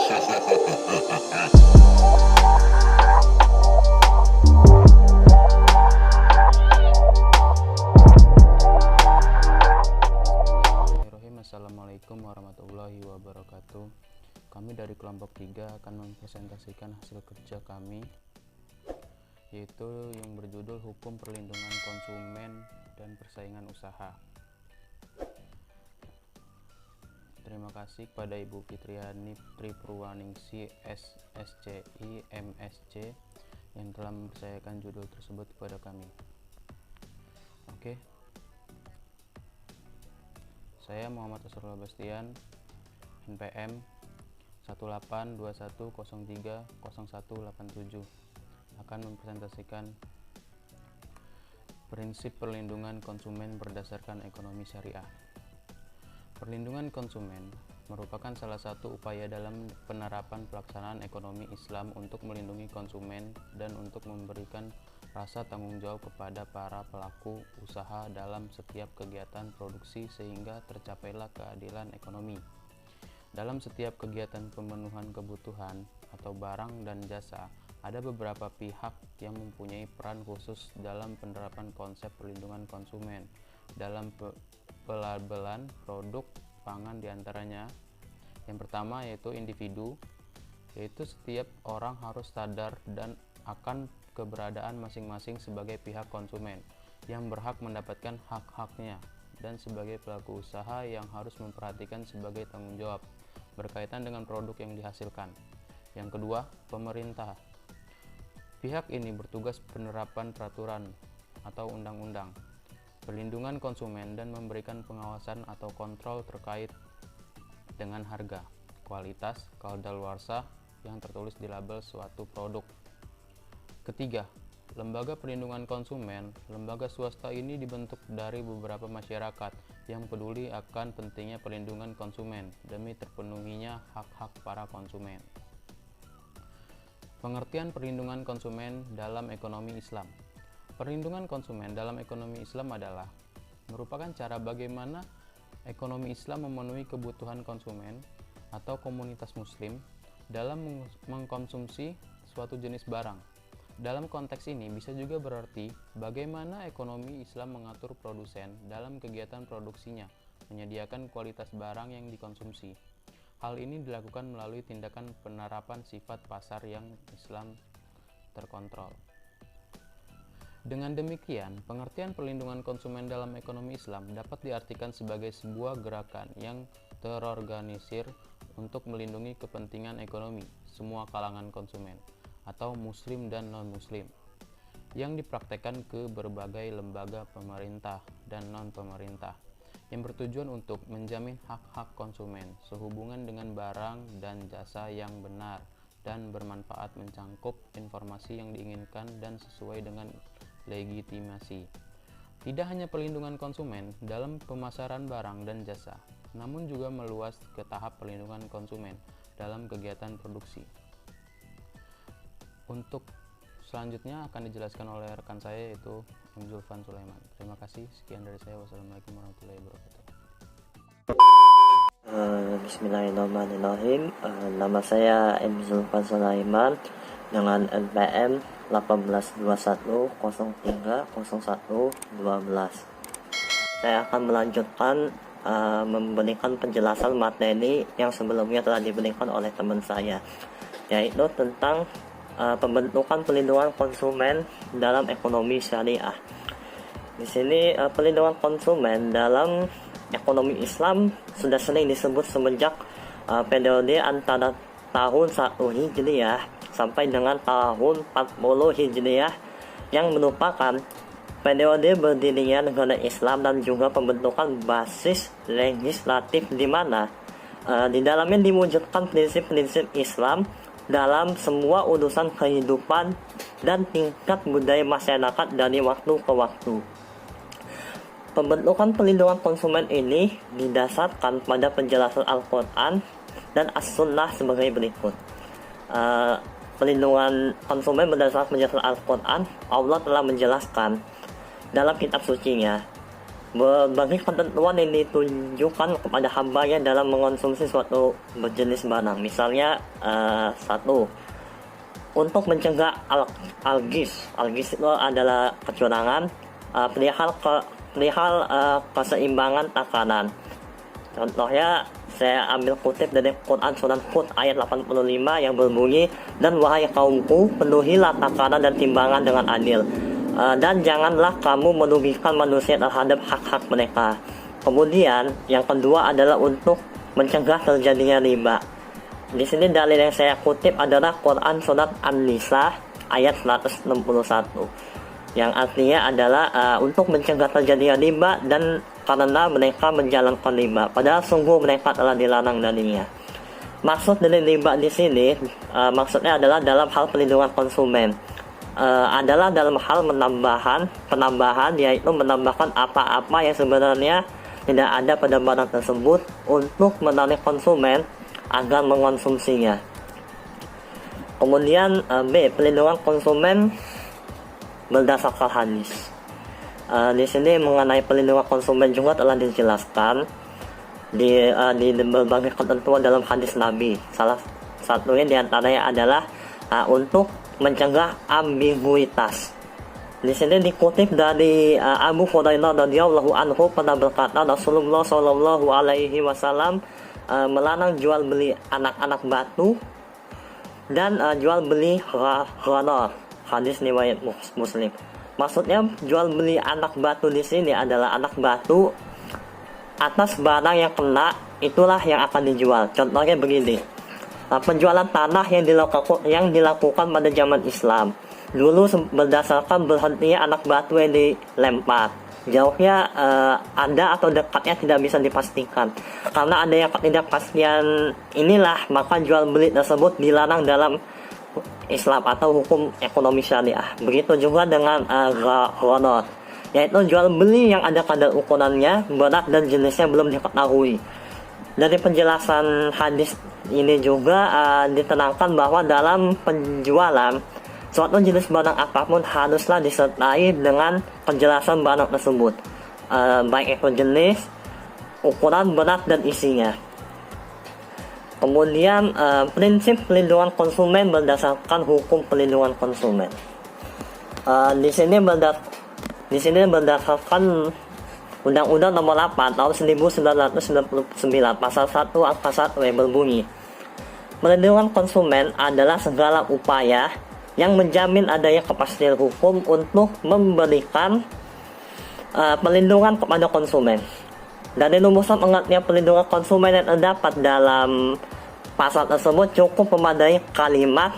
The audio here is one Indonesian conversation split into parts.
Assalamualaikum warahmatullahi wabarakatuh. Kami dari kelompok 3 akan mempresentasikan hasil kerja kami, yaitu yang berjudul Hukum Perlindungan Konsumen dan Persaingan Usaha. Terima kasih kepada Ibu Fitriani Tripurwaningsi SSCI MSC yang telah mempercayakan judul tersebut kepada kami. Oke. Saya Muhammad Asrul Bastian, NPM 18210300187, akan mempresentasikan prinsip perlindungan konsumen berdasarkan ekonomi syariah. Perlindungan konsumen merupakan salah satu upaya dalam penerapan pelaksanaan ekonomi Islam untuk melindungi konsumen dan untuk memberikan rasa tanggung jawab kepada para pelaku usaha dalam setiap kegiatan produksi sehingga tercapailah keadilan ekonomi. Dalam setiap kegiatan pemenuhan kebutuhan atau barang dan jasa, ada beberapa pihak yang mempunyai peran khusus dalam penerapan konsep perlindungan konsumen. Dalam pelabelan produk pangan diantaranya, yang pertama yaitu individu, yaitu setiap orang harus sadar dan akan keberadaan masing-masing sebagai pihak konsumen yang berhak mendapatkan hak-haknya, dan sebagai pelaku usaha yang harus memperhatikan sebagai tanggung jawab berkaitan dengan produk yang dihasilkan. Yang kedua, pemerintah. Pihak ini bertugas penerapan peraturan atau undang-undang, perlindungan konsumen, dan memberikan pengawasan atau kontrol terkait dengan harga, kualitas, kadaluarsa yang tertulis di label suatu produk. Ketiga, lembaga perlindungan konsumen. Lembaga swasta ini dibentuk dari beberapa masyarakat yang peduli akan pentingnya perlindungan konsumen demi terpenuhinya hak-hak para konsumen. Pengertian perlindungan konsumen dalam ekonomi Islam. Perlindungan konsumen dalam ekonomi Islam adalah merupakan cara bagaimana ekonomi Islam memenuhi kebutuhan konsumen atau komunitas muslim dalam mengkonsumsi suatu jenis barang. Dalam konteks ini bisa juga berarti bagaimana ekonomi Islam mengatur produsen dalam kegiatan produksinya, menyediakan kualitas barang yang dikonsumsi. Hal ini dilakukan melalui tindakan penerapan sifat pasar yang Islam terkontrol. Dengan demikian, pengertian perlindungan konsumen dalam ekonomi Islam dapat diartikan sebagai sebuah gerakan yang terorganisir untuk melindungi kepentingan ekonomi semua kalangan konsumen atau muslim dan non-muslim, yang dipraktekkan ke berbagai lembaga pemerintah dan non-pemerintah, yang bertujuan untuk menjamin hak-hak konsumen sehubungan dengan barang dan jasa yang benar dan bermanfaat, mencangkup informasi yang diinginkan dan sesuai dengan legitimasi. Tidak hanya perlindungan konsumen dalam pemasaran barang dan jasa, namun juga meluas ke tahap perlindungan konsumen dalam kegiatan produksi. Untuk selanjutnya akan dijelaskan oleh rekan saya, yaitu M. Zulfan Sulaiman. Terima kasih, sekian dari saya. Wassalamualaikum warahmatullahi wabarakatuh. Bismillahirrahmanirrahim. Nama saya M. Zulfan Sulaiman dengan NPM 1821030112. Saya akan melanjutkan memberikan penjelasan materi yang sebelumnya telah diberikan oleh teman saya, yaitu tentang pembentukan perlindungan konsumen dalam ekonomi syariah. Di sini perlindungan konsumen dalam ekonomi Islam sudah sering disebut semenjak periode antara tahun 1 Hijriah sampai dengan tahun 40 Hijriah, yang merupakan periode berdirinya negara Islam dan juga pembentukan basis legislatif di mana di dalamnya diwujudkan prinsip-prinsip Islam dalam semua urusan kehidupan dan tingkat budaya masyarakat dari waktu ke waktu. Pembentukan perlindungan konsumen ini didasarkan pada penjelasan Al-Quran dan As-Sunnah sebagai berikut. Perlindungan konsumen berdasarkan penjelasan Al-Quran, Allah telah menjelaskan dalam kitab sucinya berbagai ketentuan yang ditunjukkan kepada hambanya dalam mengonsumsi suatu berjenis barang. Misalnya satu, untuk mencegah algis itu adalah kecurangan, perihal keseimbangan takaran. Contohnya saya ambil kutip dari Quran Surat Hud ayat 85 yang berbunyi, dan wahai kaumku, penuhilah takaran dan timbangan dengan adil, dan janganlah kamu merugikan manusia terhadap hak-hak mereka. Kemudian yang kedua adalah untuk mencegah terjadinya riba. Di sini dalil yang saya kutip adalah Quran Surat An-Nisa ayat 161, yang artinya adalah untuk mencegah terjadinya riba, dan karena mereka menjalankan riba, padahal sungguh mereka telah dilarang darinya. Maksud dari riba di sini maksudnya adalah dalam hal perlindungan konsumen, adalah dalam hal penambahan, yaitu menambahkan apa-apa yang sebenarnya tidak ada pada barang tersebut untuk menarik konsumen agar mengonsumsinya. Kemudian B, perlindungan konsumen berdasarkan hadis. Di sini mengenai perlindungan konsumen juga telah dijelaskan di berbagai ketentuan dalam hadis Nabi. Salah satunya diantaranya adalah untuk mencegah ambiguitas. Di sini dikutip dari Abu Hurairah radhiyallahu anhu pernah berkata, Rasulullah Shallallahu Alaihi Wasallam melarang jual beli anak-anak batu dan jual beli gharar. Hadis riwayat Muslim. Maksudnya jual beli anak batu di sini adalah anak batu atas barang yang kena, itulah yang akan dijual. Contohnya begini, penjualan tanah yang dilakukan pada zaman Islam dulu berdasarkan berhentinya anak batu yang dilempar. Jauhnya ada atau dekatnya tidak bisa dipastikan. Karena ada yang ketidakpastian inilah, maka jual beli tersebut dilarang dalam Islam atau hukum ekonomi syariah. Begitu juga dengan gharar, yaitu jual beli yang ada kadar ukurannya, berat dan jenisnya belum diketahui. Dari penjelasan hadis ini juga diterangkan bahwa dalam penjualan suatu jenis barang apapun haruslah disertai dengan penjelasan barang tersebut, baik itu jenis, ukuran, berat, dan isinya. Kemudian prinsip pelindungan konsumen berdasarkan hukum pelindungan konsumen. Di sini berdasarkan Undang-Undang Nomor 8 Tahun 1999 Pasal 1 Angka 1 yang berbunyi, melindungi konsumen adalah segala upaya yang menjamin adanya kepastian hukum untuk memberikan perlindungan kepada konsumen. Dari rumusan pengertian perlindungan konsumen yang terdapat dalam pasal tersebut cukup memadai kalimat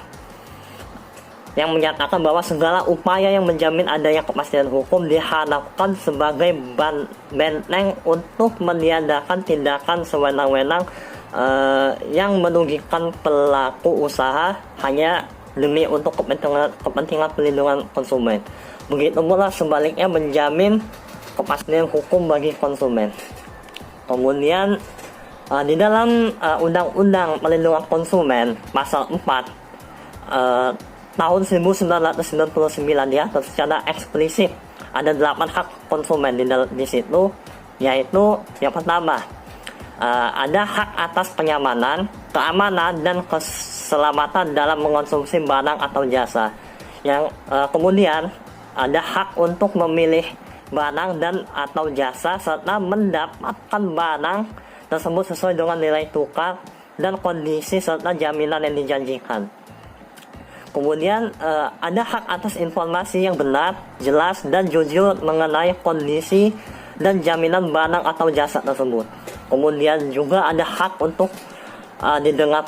yang menyatakan bahwa segala upaya yang menjamin adanya kepastian hukum diharapkan sebagai benteng untuk meniadakan tindakan sewenang-wenang yang merugikan pelaku usaha hanya demi untuk kepentingan perlindungan konsumen. Begitu pula sebaliknya menjamin kepastian hukum bagi konsumen. Kemudian di dalam Undang-Undang Perlindungan Konsumen Pasal 4 tahun 1999 diatur secara eksplisit ada 8 hak konsumen di situ, yaitu yang pertama ada hak atas kenyamanan, keamanan, dan keselamatan dalam mengonsumsi barang atau jasa. Yang kemudian ada hak untuk memilih barang dan atau jasa serta mendapatkan barang tersebut sesuai dengan nilai tukar dan kondisi serta jaminan yang dijanjikan. Kemudian ada hak atas informasi yang benar, jelas, dan jujur mengenai kondisi dan jaminan barang atau jasa tersebut. Kemudian juga ada hak untuk didengar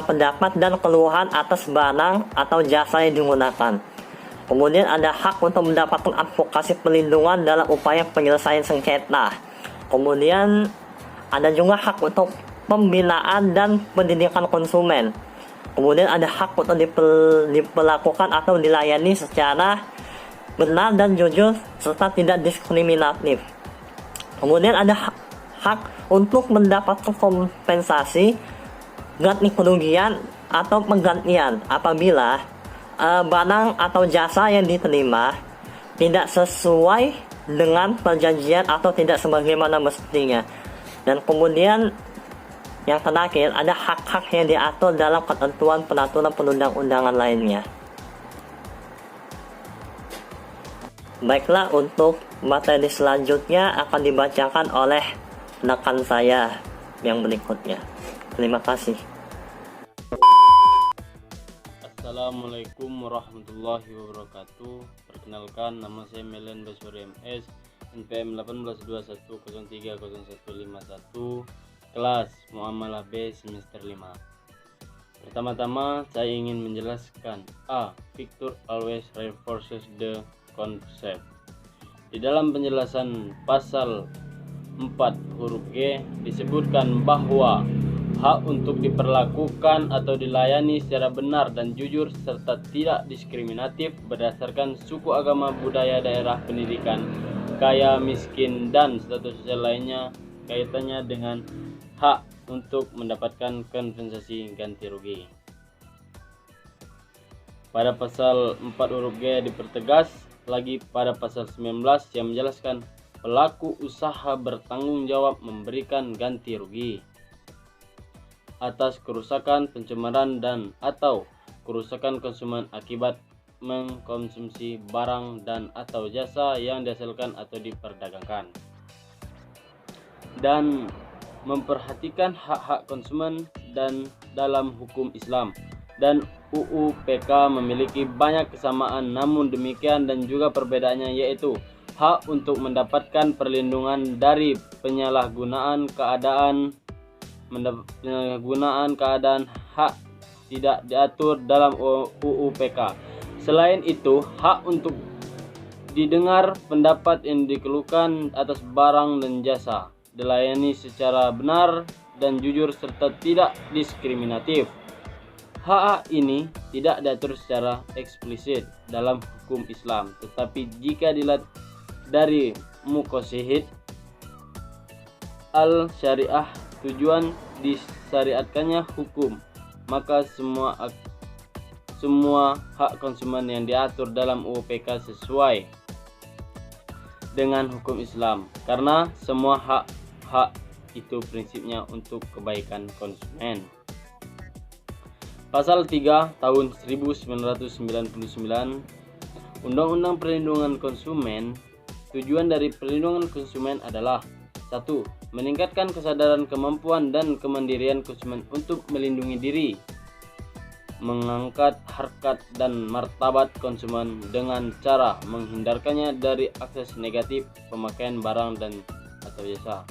pendapat dan keluhan atas barang atau jasa yang digunakan. Kemudian ada hak untuk mendapatkan advokasi perlindungan dalam upaya penyelesaian sengketa. Kemudian ada juga hak untuk pembinaan dan pendidikan konsumen. Kemudian ada hak untuk diperlakukan atau dilayani secara benar dan jujur serta tidak diskriminatif. Kemudian ada hak untuk mendapatkan kompensasi, ganti kerugian atau penggantian apabila barang atau jasa yang diterima tidak sesuai dengan perjanjian atau tidak sebagaimana mestinya. Dan kemudian yang terakhir, ada hak-hak yang diatur dalam ketentuan peraturan perundang-undangan lainnya. Baiklah, untuk materi selanjutnya akan dibacakan oleh rekan saya yang berikutnya. Terima kasih. Assalamualaikum warahmatullahi wabarakatuh. Perkenalkan, nama saya Melen Basuri MS, NPM 1821030151, kelas Muamalah B semester 5. Pertama-tama saya ingin menjelaskan A. Victor always reinforces the concept. Di dalam penjelasan pasal 4 huruf G disebutkan bahwa hak untuk diperlakukan atau dilayani secara benar dan jujur serta tidak diskriminatif berdasarkan suku, agama, budaya, daerah, pendidikan, kaya, miskin, dan status sosial lainnya kaitannya dengan hak untuk mendapatkan kompensasi ganti rugi. Pada pasal 4 huruf G dipertegas lagi pada pasal 19 yang menjelaskan pelaku usaha bertanggung jawab memberikan ganti rugi atas kerusakan, pencemaran, dan atau kerusakan konsumen akibat mengkonsumsi barang dan atau jasa yang dihasilkan atau diperdagangkan, dan memperhatikan hak-hak konsumen dan dalam hukum Islam dan UU PK memiliki banyak kesamaan, namun demikian dan juga perbedaannya, yaitu hak untuk mendapatkan perlindungan dari penyalahgunaan keadaan hak tidak diatur dalam UU PK. Selain itu, hak untuk didengar pendapat yang dikeluhkan atas barang dan jasa, dilayani secara benar dan jujur serta tidak diskriminatif. Hak ini tidak diatur secara eksplisit dalam hukum Islam, tetapi jika dilihat dari muqasid al-syariah, tujuan disyariatkannya hukum, maka semua hak konsumen yang diatur dalam UU PK sesuai dengan hukum Islam, karena semua hak itu prinsipnya untuk kebaikan konsumen. Pasal 3 tahun 1999 Undang-Undang Perlindungan Konsumen. Tujuan dari perlindungan konsumen adalah 1. Meningkatkan kesadaran, kemampuan, dan kemandirian konsumen untuk melindungi diri, mengangkat harkat dan martabat konsumen dengan cara menghindarkannya dari akses negatif pemakaian barang dan atau jasa.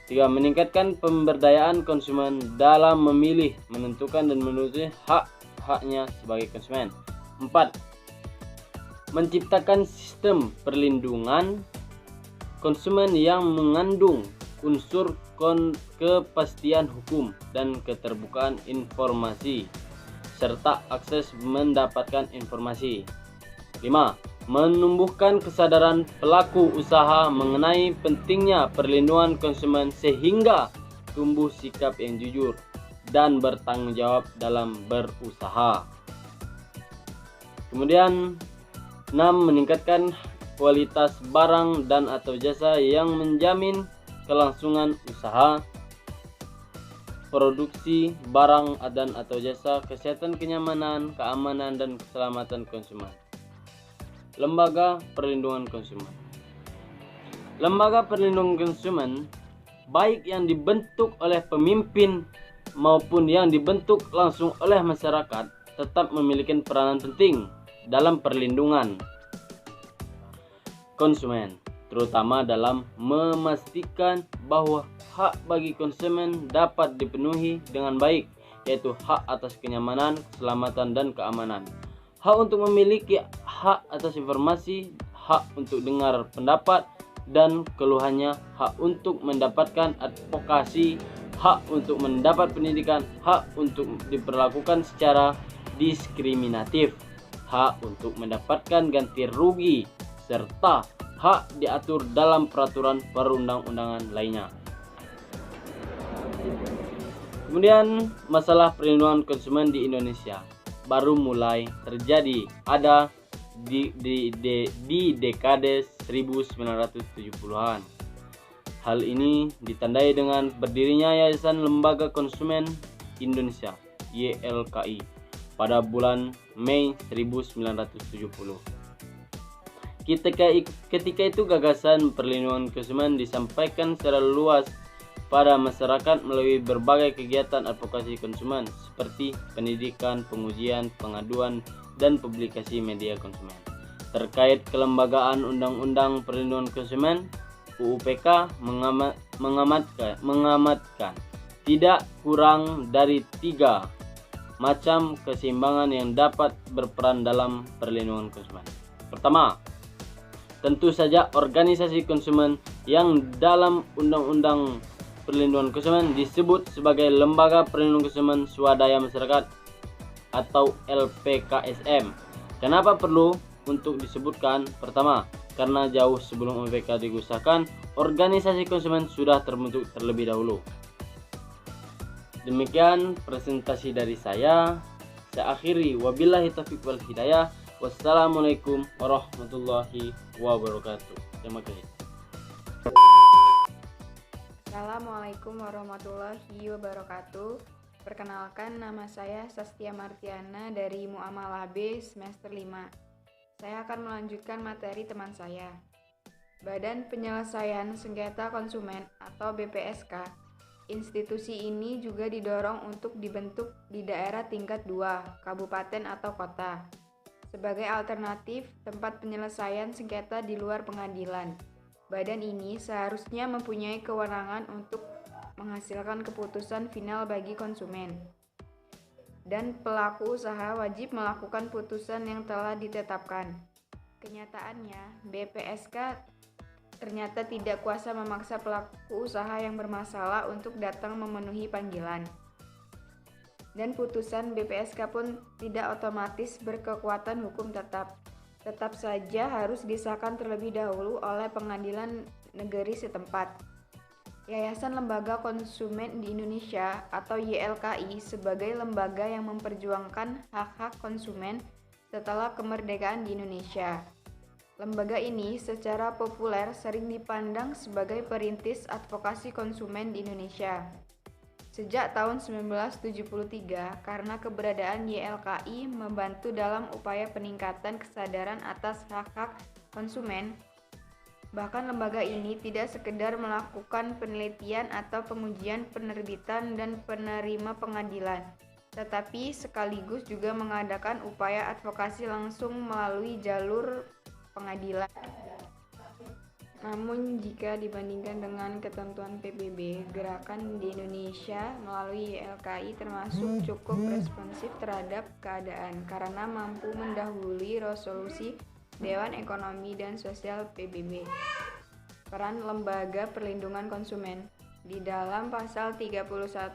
3. Meningkatkan pemberdayaan konsumen dalam memilih, menentukan, dan menuntut hak-haknya sebagai konsumen. 4. Menciptakan sistem perlindungan konsumen yang mengandung unsur kepastian hukum dan keterbukaan informasi serta akses mendapatkan informasi. 5. Menumbuhkan kesadaran pelaku usaha mengenai pentingnya perlindungan konsumen sehingga tumbuh sikap yang jujur dan bertanggung jawab dalam berusaha. Kemudian 6. Meningkatkan kualitas barang dan atau jasa yang menjamin kelangsungan usaha, produksi barang dan atau jasa, kesehatan, kenyamanan, keamanan, dan keselamatan konsumen. Lembaga Perlindungan Konsumen. Lembaga perlindungan konsumen, baik yang dibentuk oleh pemimpin maupun yang dibentuk langsung oleh masyarakat, tetap memiliki peranan penting dalam perlindungan konsumen, terutama dalam memastikan bahwa hak bagi konsumen dapat dipenuhi dengan baik, yaitu hak atas kenyamanan, keselamatan, dan keamanan, hak untuk memiliki hak atas informasi, hak untuk dengar pendapat dan keluhannya, hak untuk mendapatkan advokasi, hak untuk mendapat pendidikan, hak untuk diperlakukan secara diskriminatif, hak untuk mendapatkan ganti rugi, serta hak diatur dalam peraturan perundang-undangan lainnya. Kemudian masalah perlindungan konsumen di Indonesia baru mulai terjadi ada di dekade 1970-an. Hal ini ditandai dengan berdirinya Yayasan Lembaga Konsumen Indonesia (YLKI) pada bulan Mei 1970. Ketika itu gagasan perlindungan konsumen disampaikan secara luas pada masyarakat melalui berbagai kegiatan advokasi konsumen seperti pendidikan, pengujian, pengaduan, dan publikasi media konsumen. Terkait kelembagaan Undang-Undang Perlindungan Konsumen, UUPK mengamatkan tidak kurang dari 3 macam keseimbangan yang dapat berperan dalam perlindungan konsumen. Pertama, tentu saja organisasi konsumen yang dalam Undang-Undang Perlindungan Konsumen disebut sebagai Lembaga Perlindungan Konsumen Swadaya Masyarakat atau LPKSM. Kenapa perlu untuk disebutkan? Pertama, karena jauh sebelum UUPK digunakan, organisasi konsumen sudah terbentuk terlebih dahulu. Demikian presentasi dari saya. Saya akhiri, wabillahi taufiq wal hidayah. Wassalamualaikum warahmatullahi wabarakatuh. Terima kasih. Assalamualaikum warahmatullahi wabarakatuh. Perkenalkan, nama saya Sastia Martiana dari Muamalah B semester 5. Saya akan melanjutkan materi teman saya. Badan Penyelesaian Sengketa Konsumen atau BPSK. Institusi ini juga didorong untuk dibentuk di daerah tingkat 2, kabupaten atau kota, sebagai alternatif tempat penyelesaian sengketa di luar pengadilan. Badan ini seharusnya mempunyai kewenangan untuk menghasilkan keputusan final bagi konsumen. Dan pelaku usaha wajib melakukan putusan yang telah ditetapkan. Kenyataannya, BPSK ternyata tidak kuasa memaksa pelaku usaha yang bermasalah untuk datang memenuhi panggilan. Dan putusan BPSK pun tidak otomatis berkekuatan hukum tetap. Tetap saja harus disahkan terlebih dahulu oleh pengadilan negeri setempat. Yayasan Lembaga Konsumen di Indonesia atau YLKI sebagai lembaga yang memperjuangkan hak-hak konsumen setelah kemerdekaan di Indonesia. Lembaga ini secara populer sering dipandang sebagai perintis advokasi konsumen di Indonesia. Sejak tahun 1973, karena keberadaan YLKI membantu dalam upaya peningkatan kesadaran atas hak-hak konsumen, bahkan lembaga ini tidak sekedar melakukan penelitian atau pengujian penerbitan dan penerima pengadilan, tetapi sekaligus juga mengadakan upaya advokasi langsung melalui jalur pengadilan. Namun jika dibandingkan dengan ketentuan PBB, gerakan di Indonesia melalui YLKI termasuk cukup responsif terhadap keadaan karena mampu mendahului resolusi Dewan Ekonomi dan Sosial PBB. Peran Lembaga Perlindungan Konsumen di dalam pasal 31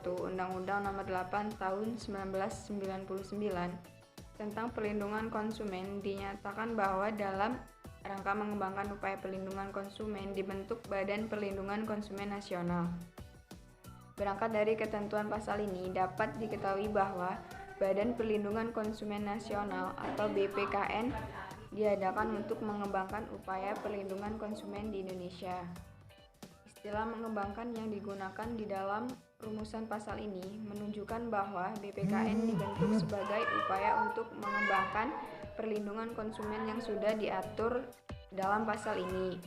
Undang-Undang Nomor 8 Tahun 1999 tentang perlindungan konsumen dinyatakan bahwa dalam rangka mengembangkan upaya perlindungan konsumen dibentuk Badan Perlindungan Konsumen Nasional. Berangkat dari ketentuan pasal ini dapat diketahui bahwa Badan Perlindungan Konsumen Nasional atau BPKN diadakan untuk mengembangkan upaya perlindungan konsumen di Indonesia. Istilah mengembangkan yang digunakan di dalam rumusan pasal ini menunjukkan bahwa BPKN dibentuk sebagai upaya untuk mengembangkan perlindungan konsumen yang sudah diatur dalam pasal ini,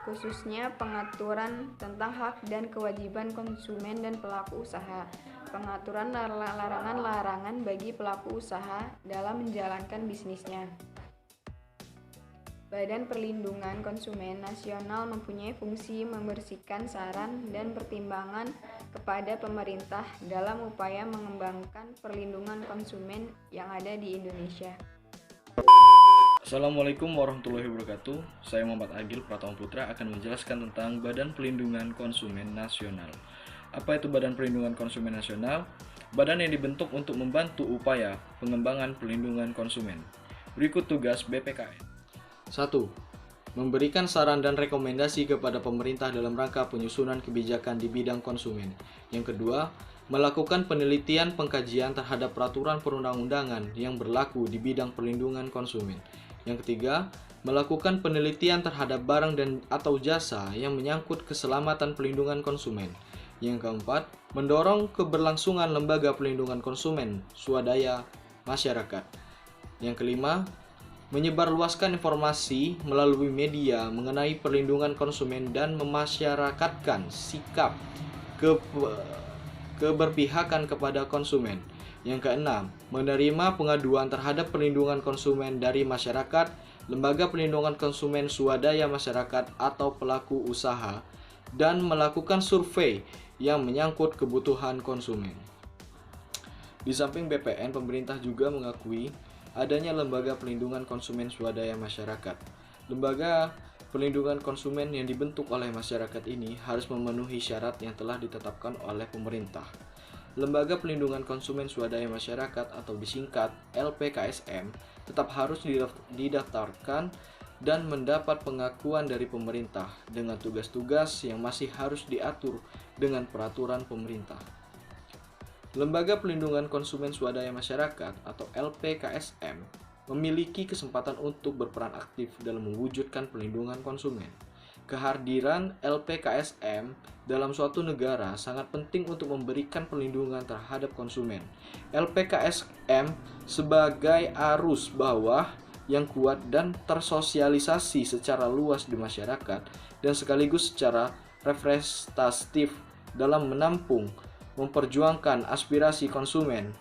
khususnya pengaturan tentang hak dan kewajiban konsumen dan pelaku usaha, pengaturan larangan-larangan bagi pelaku usaha dalam menjalankan bisnisnya. Badan Perlindungan Konsumen Nasional mempunyai fungsi membersihkan saran dan pertimbangan kepada pemerintah dalam upaya mengembangkan perlindungan konsumen yang ada di Indonesia. Assalamualaikum warahmatullahi wabarakatuh. Saya Muhammad Agil Pratama Putra akan menjelaskan tentang Badan Perlindungan Konsumen Nasional. Apa itu Badan Perlindungan Konsumen Nasional? Badan yang dibentuk untuk membantu upaya pengembangan perlindungan konsumen. Berikut tugas BPKN. 1. Memberikan saran dan rekomendasi kepada pemerintah dalam rangka penyusunan kebijakan di bidang konsumen. Yang kedua, melakukan penelitian pengkajian terhadap peraturan perundang-undangan yang berlaku di bidang perlindungan konsumen. Yang ketiga, melakukan penelitian terhadap barang dan atau jasa yang menyangkut keselamatan pelindungan konsumen. Yang keempat, mendorong keberlangsungan lembaga pelindungan konsumen swadaya masyarakat. Yang kelima, menyebarluaskan informasi melalui media mengenai perlindungan konsumen dan memasyarakatkan sikap keberpihakan kepada konsumen. Yang keenam, menerima pengaduan terhadap perlindungan konsumen dari masyarakat, lembaga perlindungan konsumen swadaya masyarakat atau pelaku usaha, dan melakukan survei yang menyangkut kebutuhan konsumen. Di samping BPN, pemerintah juga mengakui adanya lembaga perlindungan konsumen swadaya masyarakat. Lembaga perlindungan konsumen yang dibentuk oleh masyarakat ini harus memenuhi syarat yang telah ditetapkan oleh pemerintah. Lembaga Pelindungan Konsumen Swadaya Masyarakat atau disingkat LPKSM tetap harus didaftarkan dan mendapat pengakuan dari pemerintah dengan tugas-tugas yang masih harus diatur dengan peraturan pemerintah. Lembaga Pelindungan Konsumen Swadaya Masyarakat atau LPKSM memiliki kesempatan untuk berperan aktif dalam mewujudkan perlindungan konsumen. Kehadiran LPKSM dalam suatu negara sangat penting untuk memberikan perlindungan terhadap konsumen. LPKSM sebagai arus bawah yang kuat dan tersosialisasi secara luas di masyarakat dan sekaligus secara representatif dalam menampung, memperjuangkan aspirasi konsumen.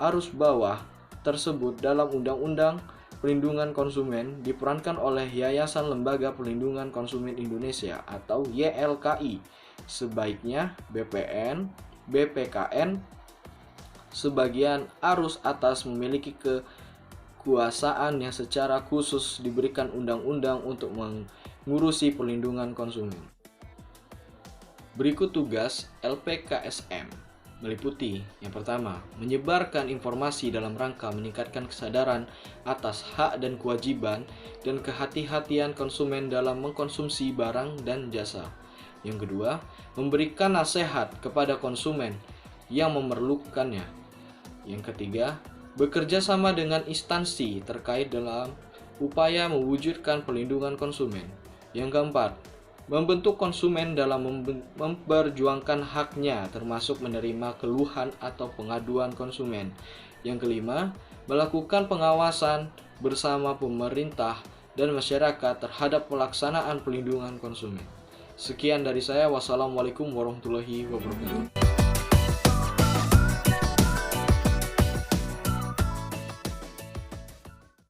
Arus bawah tersebut dalam Undang-Undang Perlindungan Konsumen diperankan oleh Yayasan Lembaga Perlindungan Konsumen Indonesia atau YLKI. Sebaiknya BPN, BPKN sebagian arus atas memiliki kekuasaan yang secara khusus diberikan undang-undang untuk mengurusi perlindungan konsumen. Berikut tugas LPKSM meliputi yang pertama, menyebarkan informasi dalam rangka meningkatkan kesadaran atas hak dan kewajiban dan kehati-hatian konsumen dalam mengkonsumsi barang dan jasa. Yang kedua, memberikan nasihat kepada konsumen yang memerlukannya. Yang ketiga, bekerja sama dengan instansi terkait dalam upaya mewujudkan perlindungan konsumen. Yang keempat, membentuk konsumen dalam memperjuangkan haknya termasuk menerima keluhan atau pengaduan konsumen. Yang kelima, melakukan pengawasan bersama pemerintah dan masyarakat terhadap pelaksanaan perlindungan konsumen. Sekian dari saya. Wassalamualaikum warahmatullahi wabarakatuh.